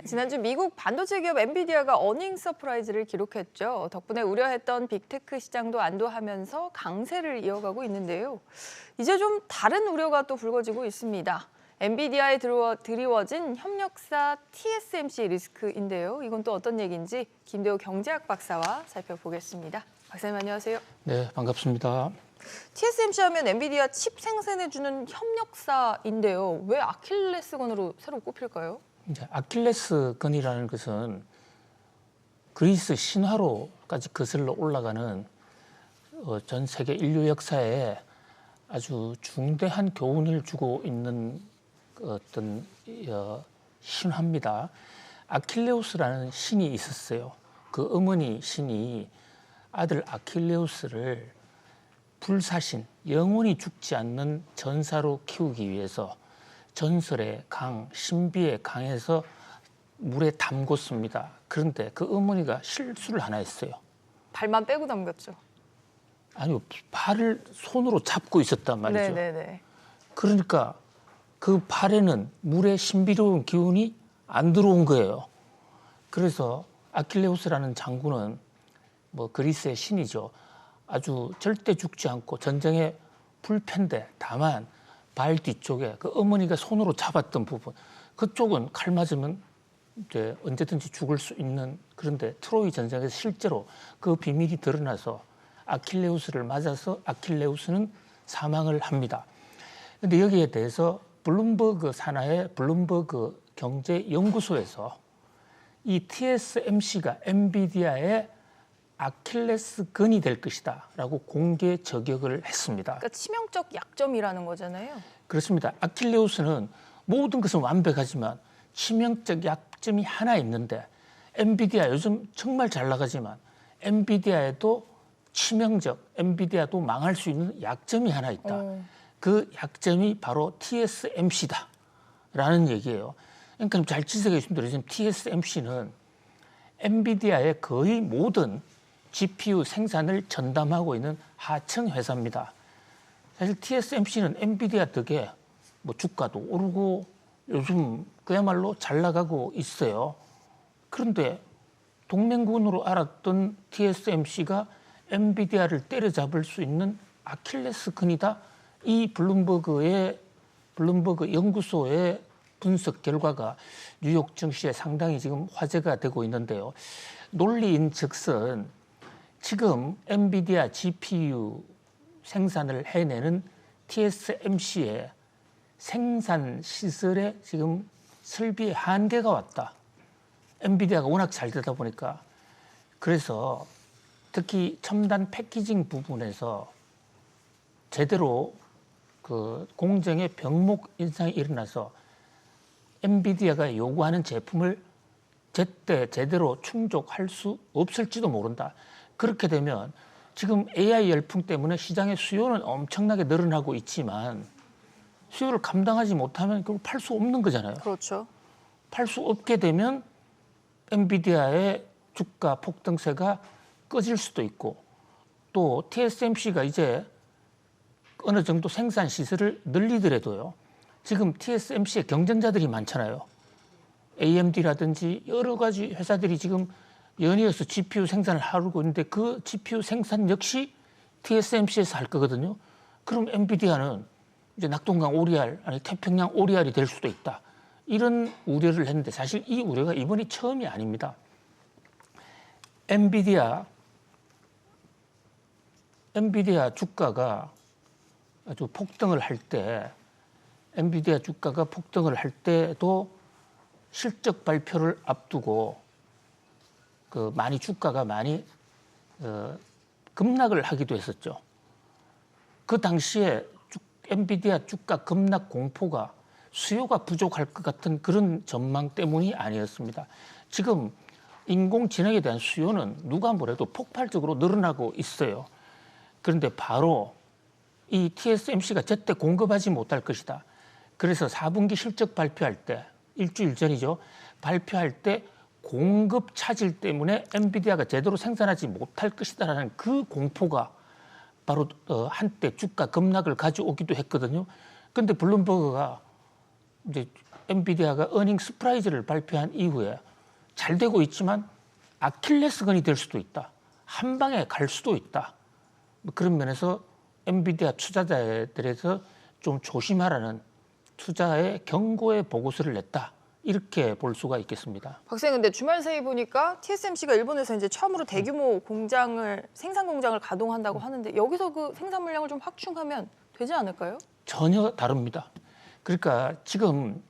지난주 미국 반도체 기업 엔비디아가 어닝 서프라이즈를 기록했죠. 덕분에 우려했던 빅테크 시장도 안도하면서 강세를 이어가고 있는데요. 이제 좀 다른 우려가 또 불거지고 있습니다. 엔비디아에 드리워진 협력사 TSMC 리스크인데요. 이건 또 어떤 얘기인지 김대호 경제학 박사와 살펴보겠습니다. 박사님 안녕하세요. 네, 반갑습니다. TSMC 하면 엔비디아 칩 생산해주는 협력사인데요. 왜 아킬레스건으로 새로 꼽힐까요? 이제 아킬레스건이라는 것은 그리스 신화로까지 거슬러 올라가는 전 세계 인류 역사에 아주 중대한 교훈을 주고 있는 어떤 신화입니다. 아킬레우스라는 신이 있었어요. 그 어머니 신이 아들 아킬레우스를 불사신, 영원히 죽지 않는 전사로 키우기 위해서 전설의 강, 신비의 강에서 물에 담궜습니다. 그런데 그 어머니가 실수를 하나 했어요. 발만 빼고 담겼죠. 아니요, 발을 손으로 잡고 있었단 말이죠. 네네네. 그러니까 그 발에는 물의 신비로운 기운이 안 들어온 거예요. 그래서 아킬레우스라는 장군은 뭐 그리스의 신이죠. 아주 절대 죽지 않고 전쟁의 불패인데 다만 발 뒤쪽에 그 어머니가 손으로 잡았던 부분 그쪽은 칼 맞으면 이제 언제든지 죽을 수 있는, 그런데 트로이 전쟁에서 실제로 그 비밀이 드러나서 아킬레우스를 맞아서 아킬레우스는 사망을 합니다. 그런데 여기에 대해서 블룸버그 산하의 블룸버그 경제연구소에서 이 TSMC가 엔비디아의 아킬레스건이 될 것이다 라고 공개 저격을 했습니다. 그러니까 치명적 약점이라는 거잖아요. 그렇습니다. 아킬레우스는 모든 것은 완벽하지만 치명적 약점이 하나 있는데, 엔비디아 요즘 정말 잘 나가지만 엔비디아에도 치명적, 엔비디아도 망할 수 있는 약점이 하나 있다. 그 약점이 바로 TSMC다 라는 얘기예요. 그러니까 잘 지적해 주시면 TSMC는 엔비디아의 거의 모든 GPU 생산을 전담하고 있는 하청 회사입니다. 사실 TSMC는 엔비디아 덕에 뭐 주가도 오르고 요즘 그야말로 잘 나가고 있어요. 그런데 동맹군으로 알았던 TSMC가 엔비디아를 때려잡을 수 있는 아킬레스건이다. 이 블룸버그 연구소의 분석 결과가 뉴욕 증시에 상당히 지금 화제가 되고 있는데요. 논리인즉슨 지금 엔비디아 GPU 생산을 해내는 TSMC의 생산 시설에 지금 설비의 한계가 왔다. 엔비디아가 워낙 잘 되다 보니까. 그래서 특히 첨단 패키징 부분에서 제대로 그 공정의 병목 인상이 일어나서 엔비디아가 요구하는 제품을 제때 제대로 충족할 수 없을지도 모른다. 그렇게 되면 지금 AI 열풍 때문에 시장의 수요는 엄청나게 늘어나고 있지만 수요를 감당하지 못하면 그걸 팔 수 없는 거잖아요. 그렇죠. 팔 수 없게 되면 엔비디아의 주가 폭등세가 꺼질 수도 있고, 또 TSMC가 이제 어느 정도 생산 시설을 늘리더라도요. 지금 TSMC의 경쟁자들이 많잖아요. AMD라든지 여러 가지 회사들이 지금 연이어서 GPU 생산을 하고 있는데 그 GPU 생산 역시 TSMC에서 할 거거든요. 그럼 엔비디아는 이제 낙동강 오리알, 아니 태평양 오리알이 될 수도 있다. 이런 우려를 했는데 사실 이 우려가 이번이 처음이 아닙니다. 엔비디아 주가가 아주 폭등을 할 때, 엔비디아 주가가 폭등을 할 때도 실적 발표를 앞두고 많이 주가가 많이 급락을 하기도 했었죠. 그 당시에 엔비디아 주가 급락 공포가 수요가 부족할 것 같은 그런 전망 때문이 아니었습니다. 지금 인공지능에 대한 수요는 누가 뭐래도 폭발적으로 늘어나고 있어요. 그런데 바로 이 TSMC가 제때 공급하지 못할 것이다. 그래서 4분기 실적 발표할 때, 일주일 전이죠. 발표할 때 공급 차질 때문에 엔비디아가 제대로 생산하지 못할 것이다라는 그 공포가 바로 한때 주가 급락을 가져오기도 했거든요. 그런데 블룸버그가 이제 엔비디아가 어닝 서프라이즈를 발표한 이후에 잘 되고 있지만 아킬레스건이 될 수도 있다. 한 방에 갈 수도 있다. 뭐 그런 면에서 엔비디아 투자자들에서 좀 조심하라는 투자의 경고의 보고서를 냈다. 이렇게 볼 수가 있겠습니다. 박사님, 근데 주말 사이 보니까 TSMC가 일본에서 이제 처음으로 대규모 생산 공장을 가동한다고 하는데 여기서 그 생산 물량을 좀 확충하면 되지 않을까요? 전혀 다릅니다. 그러니까 지금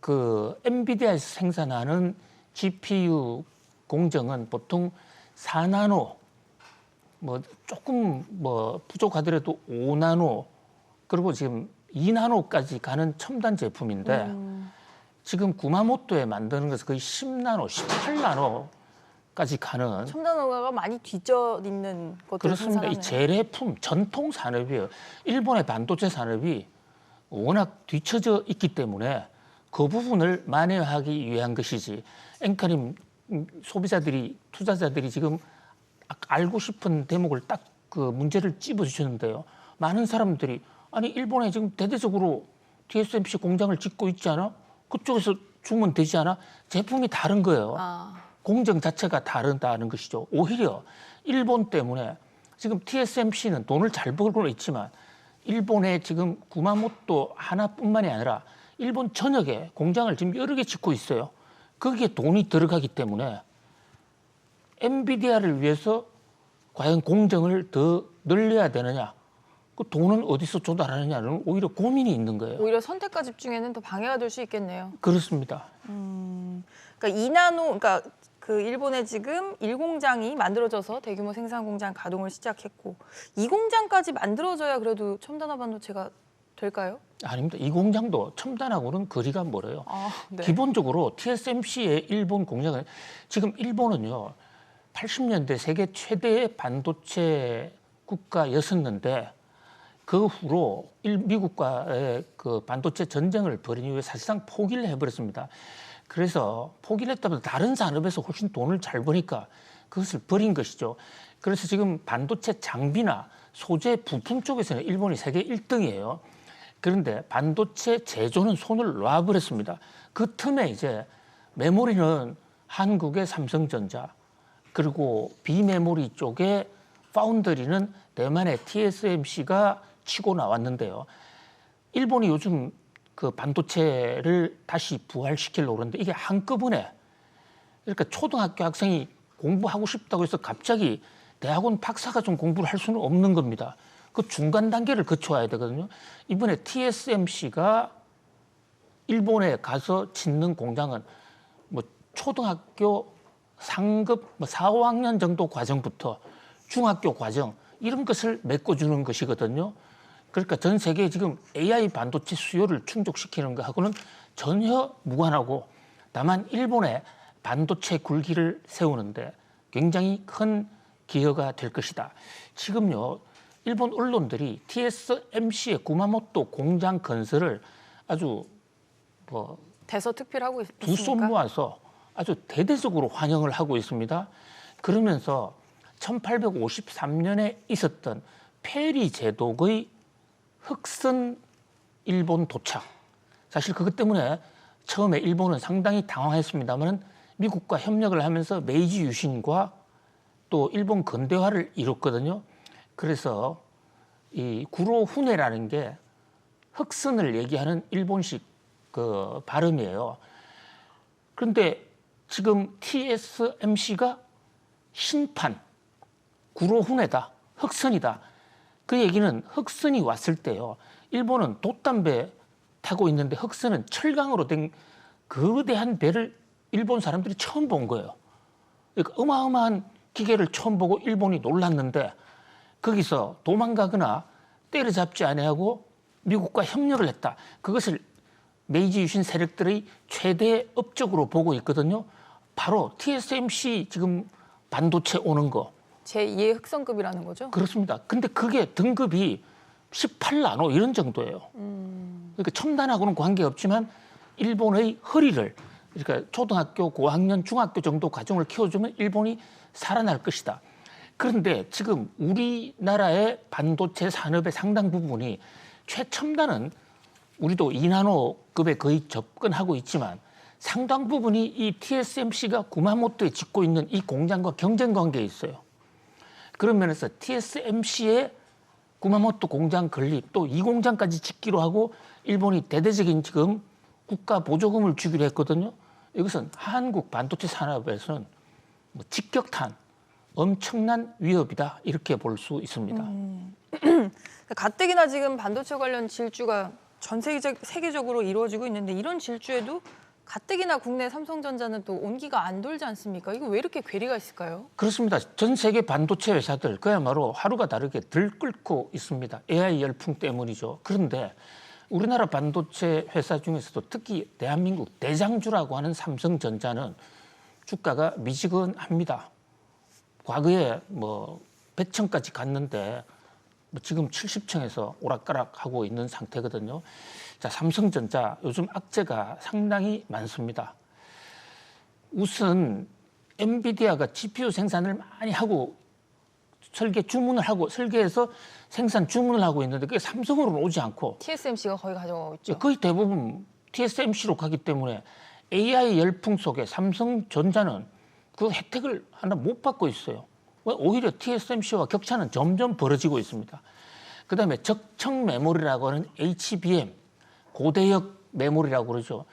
그 엔비디아에서 생산하는 GPU 공정은 보통 4나노, 뭐 조금 뭐 부족하더라도 5나노, 그리고 지금 2나노까지 가는 첨단 제품인데 지금 구마모토에 만드는 것은 거의 10나노, 18나노까지 가는 첨단 원가가 많이 뒤져 있는 것들. 그렇습니다. 이 재래품 전통 산업이에요. 일본의 반도체 산업이 워낙 뒤처져 있기 때문에 그 부분을 만회하기 위한 것이지. 앵커님, 소비자들이, 투자자들이 지금 알고 싶은 대목을 딱 그 문제를 찝어주셨는데요. 많은 사람들이 아니 일본에 지금 대대적으로 TSMC 공장을 짓고 있지 않아? 그쪽에서 주면 되지 않아? 제품이 다른 거예요. 공정 자체가 다르다는 것이죠. 오히려 일본 때문에 지금 TSMC는 돈을 잘 벌고 있지만 일본의 지금 구마모토 하나뿐만이 아니라 일본 전역에 공장을 지금 여러 개 짓고 있어요. 거기에 돈이 들어가기 때문에 엔비디아를 위해서 과연 공정을 더 늘려야 되느냐, 그 돈은 어디서 조달하느냐는 오히려 고민이 있는 거예요. 오히려 선택과 집중에는 더 방해가 될 수 있겠네요. 그렇습니다. 그러니까 2나노, 그러니까 그 일본에 지금 1공장이 만들어져서 대규모 생산 공장 가동을 시작했고 2공장까지 만들어져야 그래도 첨단화 반도체가 될까요? 아닙니다. 이 공장도 첨단하고는 거리가 멀어요. 네. 기본적으로 TSMC의 일본 공장은 지금 일본은요 80년대 세계 최대의 반도체 국가였었는데 그 후로 미국과의 그 반도체 전쟁을 벌인 이후에 사실상 포기를 해버렸습니다. 그래서 포기를 했다면 다른 산업에서 훨씬 돈을 잘 버니까 그것을 버린 것이죠. 그래서 지금 반도체 장비나 소재 부품 쪽에서는 일본이 세계 1등이에요. 그런데 반도체 제조는 손을 놔버렸습니다. 그 틈에 이제 메모리는 한국의 삼성전자, 그리고 비메모리 쪽에 파운드리는 대만의 TSMC가 치고 나왔는데요. 일본이 요즘 그 반도체를 다시 부활시키려고 그러는데 이게 한꺼번에, 그러니까 초등학교 학생이 공부하고 싶다고 해서 갑자기 대학원 박사가 좀 공부를 할 수는 없는 겁니다. 그 중간 단계를 거쳐야 되거든요. 이번에 TSMC가 일본에 가서 짓는 공장은 뭐 초등학교 상급 4, 5학년 정도 과정부터 중학교 과정 이런 것을 메꿔주는 것이거든요. 그러니까 전 세계에 지금 AI 반도체 수요를 충족시키는 것하고는 전혀 무관하고 다만 일본의 반도체 굴기를 세우는데 굉장히 큰 기여가 될 것이다. 지금요 일본 언론들이 TSMC의 구마모토 공장 건설을 아주 뭐 대서특필하고 있습니까? 두 손 모아서 아주 대대적으로 환영을 하고 있습니다. 그러면서 1853년에 있었던 페리 제독의 흑선 일본 도착. 사실 그것 때문에 처음에 일본은 상당히 당황했습니다만 미국과 협력을 하면서 메이지 유신과 또 일본 근대화를 이뤘거든요. 그래서 이 구로훈에라는 게 흑선을 얘기하는 일본식 그 발음이에요. 그런데 지금 TSMC가 신판, 구로훈에다, 흑선이다. 그 얘기는 흑선이 왔을 때요. 일본은 돛담배 타고 있는데 흑선은 철강으로 된 거대한 배를 일본 사람들이 처음 본 거예요. 그러니까 어마어마한 기계를 처음 보고 일본이 놀랐는데 거기서 도망가거나 때려잡지 아니하고 미국과 협력을 했다. 그것을 메이지 유신 세력들의 최대 업적으로 보고 있거든요. 바로 TSMC 지금 반도체 오는 거. 제2의 흑선급이라는 거죠? 그렇습니다. 근데 그게 등급이 18나노 이런 정도예요. 그러니까 첨단하고는 관계없지만 일본의 허리를, 그러니까 초등학교, 고학년, 중학교 정도 과정을 키워주면 일본이 살아날 것이다. 그런데 지금 우리나라의 반도체 산업의 상당 부분이 최첨단은 우리도 2나노급에 거의 접근하고 있지만 상당 부분이 이 TSMC가 구마모토에 짓고 있는 이 공장과 경쟁 관계에 있어요. 그런 면에서 TSMC의 구마모토 공장 건립 또 이 공장까지 짓기로 하고 일본이 대대적인 지금 국가 보조금을 주기로 했거든요. 이것은 한국 반도체 산업에서는 뭐 직격탄, 엄청난 위협이다 이렇게 볼 수 있습니다. 가뜩이나 지금 반도체 관련 질주가 전 세계적으로 이루어지고 있는데 이런 질주에도 가뜩이나 국내 삼성전자는 또 온기가 안 돌지 않습니까? 이거 왜 이렇게 괴리가 있을까요? 그렇습니다. 전 세계 반도체 회사들 그야말로 하루가 다르게 들끓고 있습니다. AI 열풍 때문이죠. 그런데 우리나라 반도체 회사 중에서도 특히 대한민국 대장주라고 하는 삼성전자는 주가가 미지근합니다. 과거에 뭐 100층까지 갔는데 지금 70층에서 오락가락하고 있는 상태거든요. 자, 삼성전자 요즘 악재가 상당히 많습니다. 우선 엔비디아가 GPU 생산을 많이 하고 설계해서 생산 주문을 하고 있는데 그게 삼성으로는 오지 않고 TSMC가 거의 가져가고 있죠. 거의 대부분 TSMC로 가기 때문에 AI 열풍 속에 삼성전자는 그 혜택을 하나 못 받고 있어요. 오히려 TSMC와 격차는 점점 벌어지고 있습니다. 그다음에 적층 메모리라고 하는 HBM, 고대역 메모리라고 그러죠.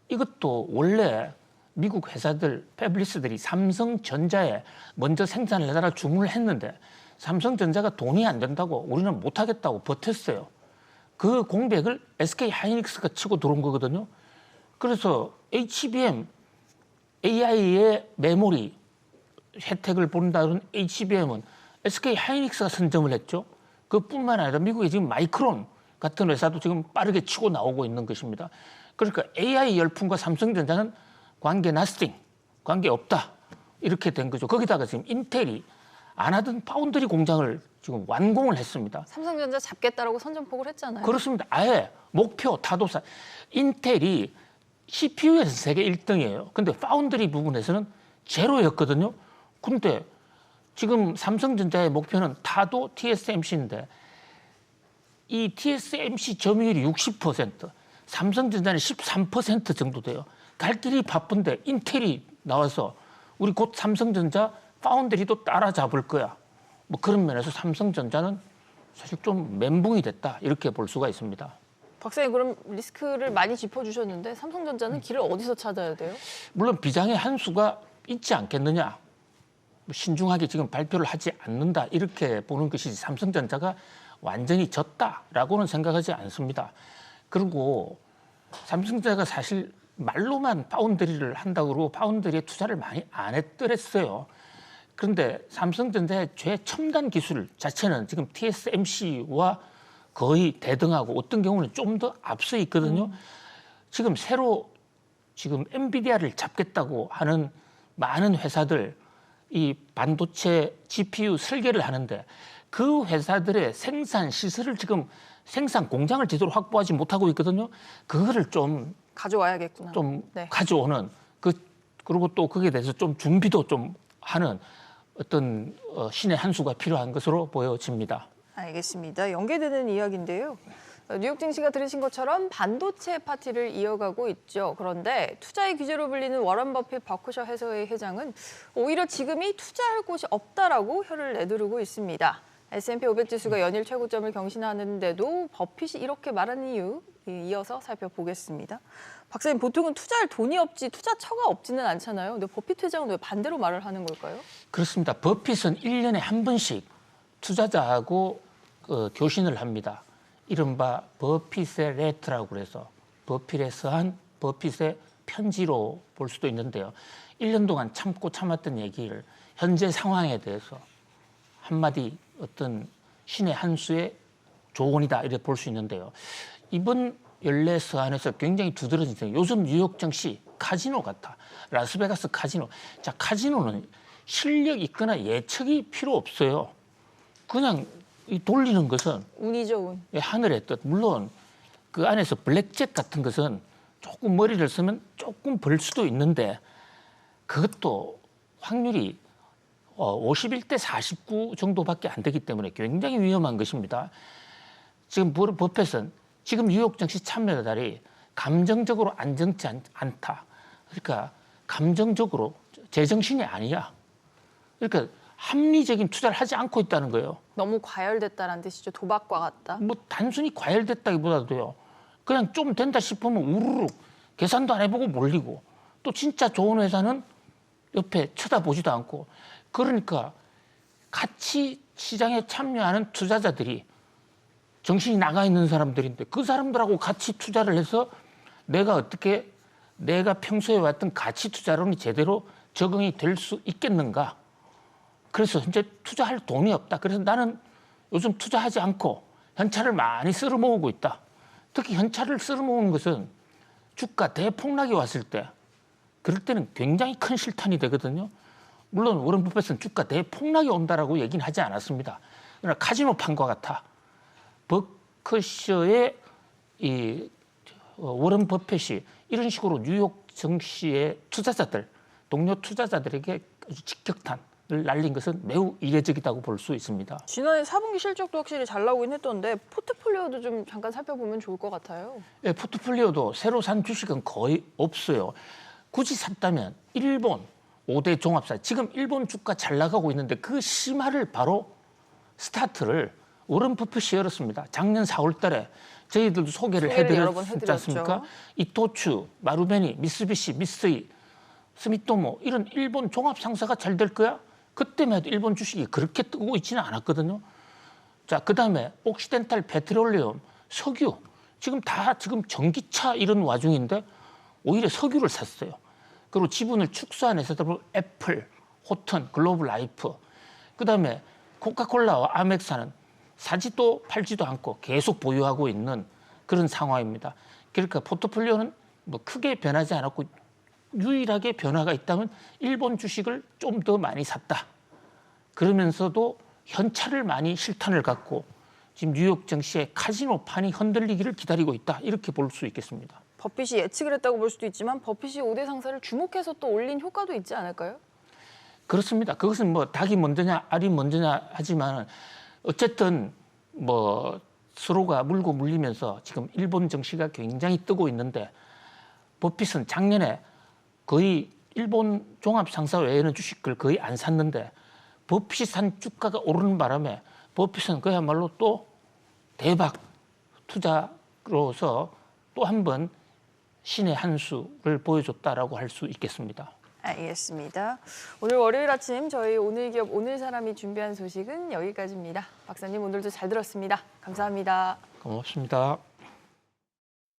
이것도 원래 미국 회사들, 패블리스들이 삼성전자에 먼저 생산을 해달라 주문을 했는데 삼성전자가 돈이 안 된다고 우리는 못하겠다고 버텼어요. 그 공백을 SK 하이닉스가 치고 들어온 거거든요. 그래서 HBM, AI의 메모리 혜택을 본다는 HBM은 SK 하이닉스가 선점을 했죠. 그뿐만 아니라 미국의 지금 마이크론 같은 회사도 지금 빠르게 치고 나오고 있는 것입니다. 그러니까 AI 열풍과 삼성전자는 관계 나스팅, 관계 없다 이렇게 된 거죠. 거기다가 지금 인텔이 안 하던 파운드리 공장을 지금 완공을 했습니다. 삼성전자 잡겠다라고 선전포고를 했잖아요. 그렇습니다. 아예 목표 타도사. 인텔이 CPU에서 세계 1등이에요. 근데 파운드리 부분에서는 제로였거든요. 근데 지금 삼성전자의 목표는 타도 TSMC인데 이 TSMC 점유율이 60%, 삼성전자는 13% 정도 돼요. 갈 길이 바쁜데 인텔이 나와서 우리 곧 삼성전자 파운드리도 따라잡을 거야. 뭐 그런 면에서 삼성전자는 사실 좀 멘붕이 됐다 이렇게 볼 수가 있습니다. 박사님 그럼 리스크를 많이 짚어주셨는데 삼성전자는 길을 어디서 찾아야 돼요? 물론 비장의 한 수가 있지 않겠느냐. 신중하게 지금 발표를 하지 않는다 이렇게 보는 것이지 삼성전자가 완전히 졌다라고는 생각하지 않습니다. 그리고 삼성전자가 사실 말로만 파운드리를 한다고 그러고 파운드리에 투자를 많이 안 했더랬어요. 그런데 삼성전자의 최첨단 기술 자체는 지금 TSMC와 거의 대등하고 어떤 경우는 좀 더 앞서 있거든요. 지금 새로 지금 엔비디아를 잡겠다고 하는 많은 회사들 이 반도체 GPU 설계를 하는데 그 회사들의 생산 시설을 지금 생산 공장을 제대로 확보하지 못하고 있거든요. 그거를 좀 가져와야겠구나. 네. 가져오는 그리고 또 거기에 대해서 좀 준비도 좀 하는 어떤 신의 한 수가 필요한 것으로 보여집니다. 알겠습니다. 연계되는 이야기인데요. 뉴욕 증시가 들으신 것처럼 반도체 파티를 이어가고 있죠. 그런데 투자의 귀재로 불리는 워런 버핏 버크셔 해서웨이 회장은 오히려 지금이 투자할 곳이 없다라고 혀를 내두르고 있습니다. S&P 500 지수가 연일 최고점을 경신하는데도 버핏이 이렇게 말하는 이유 이어서 살펴보겠습니다. 박사님 보통은 투자할 돈이 없지 투자처가 없지는 않잖아요. 근데 버핏 회장은 왜 반대로 말을 하는 걸까요? 그렇습니다. 버핏은 1년에 한 번씩 투자자하고 교신을 합니다. 이른바 버핏의 레터라고 그래서 버핏에 서한 버핏의 편지로 볼 수도 있는데요. 1년 동안 참고 참았던 얘기를 현재 상황에 대해서 한마디 어떤 신의 한 수의 조언이다 이렇게 볼 수 있는데요. 이번 연례 서한에서 굉장히 두드러진 점, 요즘 뉴욕 증시 카지노 같아. 라스베가스 카지노. 자, 카지노는 실력 있거나 예측이 필요 없어요. 그냥 이 돌리는 것은 운이죠, 운. 하늘의 뜻. 물론 그 안에서 블랙잭 같은 것은 조금 머리를 쓰면 조금 벌 수도 있는데 그것도 확률이 51대 49 정도밖에 안 되기 때문에 굉장히 위험한 것입니다. 지금 버핏은 지금 뉴욕 증시 참여자들이 감정적으로 안정치 않다. 그러니까 감정적으로 제정신이 아니야. 그러니까 합리적인 투자를 하지 않고 있다는 거예요. 너무 과열됐다는 뜻이죠. 도박과 같다. 뭐 단순히 과열됐다기보다도요. 그냥 좀 된다 싶으면 우르르 계산도 안 해보고 몰리고 또 진짜 좋은 회사는 옆에 쳐다보지도 않고 그러니까 같이 시장에 참여하는 투자자들이 정신이 나가 있는 사람들인데 그 사람들하고 같이 투자를 해서 내가 평소에 왔던 가치 투자론이 제대로 적응이 될 수 있겠는가? 그래서 현재 투자할 돈이 없다. 그래서 나는 요즘 투자하지 않고 현찰을 많이 쓸어 모으고 있다. 특히 현찰을 쓸어 모으는 것은 주가 대폭락이 왔을 때 그럴 때는 굉장히 큰 실탄이 되거든요. 물론 워런 버핏은 주가 대폭락이 온다라고 얘기는 하지 않았습니다. 그러나 카지노판과 같아. 버크셔의 워런 버핏이 이런 식으로 뉴욕 증시의 투자자들, 동료 투자자들에게 아주 직격탄을 날린 것은 매우 이례적이라고 볼 수 있습니다. 지난해 4분기 실적도 확실히 잘 나오긴 했던데 포트폴리오도 좀 잠깐 살펴보면 좋을 것 같아요. 예, 포트폴리오도 새로 산 주식은 거의 없어요. 굳이 샀다면 일본 5대 종합사, 지금 일본 주가 잘 나가고 있는데 그 심화를 바로 스타트를 워런 버핏이 열었습니다. 작년 4월 달에 저희들도 소개를 여러 번 해드렸지 않습니까? 해드렸죠. 이토추, 마루베니, 미쓰비시, 미쓰이, 스미토모 이런 일본 종합 상사가 잘 될 거야? 그때만 해도 일본 주식이 그렇게 뜨고 있지는 않았거든요. 자, 그다음에 옥시덴탈 페트롤리움, 석유. 지금 전기차 이런 와중인데 오히려 석유를 샀어요. 그리고 지분을 축소한 회사들 애플, 호튼, 글로벌 라이프. 그다음에 코카콜라와 아멕사는 사지도 팔지도 않고 계속 보유하고 있는 그런 상황입니다. 그러니까 포트폴리오는 뭐 크게 변하지 않았고 유일하게 변화가 있다면 일본 주식을 좀 더 많이 샀다. 그러면서도 현찰을 많이 실탄을 갖고 지금 뉴욕 증시의 카지노판이 흔들리기를 기다리고 있다. 이렇게 볼 수 있겠습니다. 버핏이 예측을 했다고 볼 수도 있지만 버핏이 5대 상사를 주목해서 또 올린 효과도 있지 않을까요? 그렇습니다. 그것은 뭐 닭이 먼저냐 알이 먼저냐 하지만 어쨌든 뭐 서로가 물고 물리면서 지금 일본 증시가 굉장히 뜨고 있는데 버핏은 작년에 거의 일본 종합 상사 외에는 주식을 거의 안 샀는데 버핏이 산 주가가 오르는 바람에 버핏은 그야말로 또 대박 투자로서 또 한 번 신의 한 수를 보여줬다라고 할 수 있겠습니다. 알겠습니다. 오늘 월요일 아침 저희 오늘 기업 오늘 사람이 준비한 소식은 여기까지입니다. 박사님 오늘도 잘 들었습니다. 감사합니다. 고맙습니다.